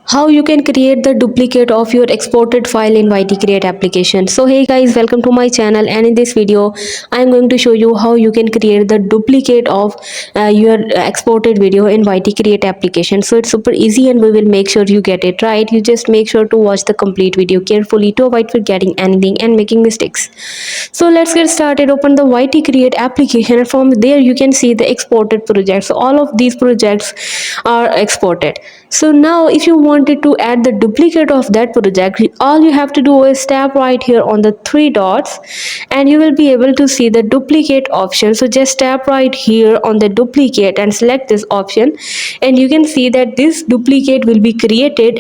How you can create the duplicate of your exported file in YT Create application. So hey guys, welcome to my channel, and in this video I am going to show you how you can create the duplicate of your exported video in YT Create application. So it's super easy and we will make sure you get it right. You just make sure to watch the complete video carefully to avoid forgetting anything and making mistakes. So let's get started. Open the YT Create application, and from there you can see the exported projects. So all of these projects are exported. So now if you wanted to add the duplicate of that project, all you have to do is tap right here on the three dots and you will be able to see the duplicate option. So just tap right here on the duplicate and select this option, and you can see that this duplicate will be created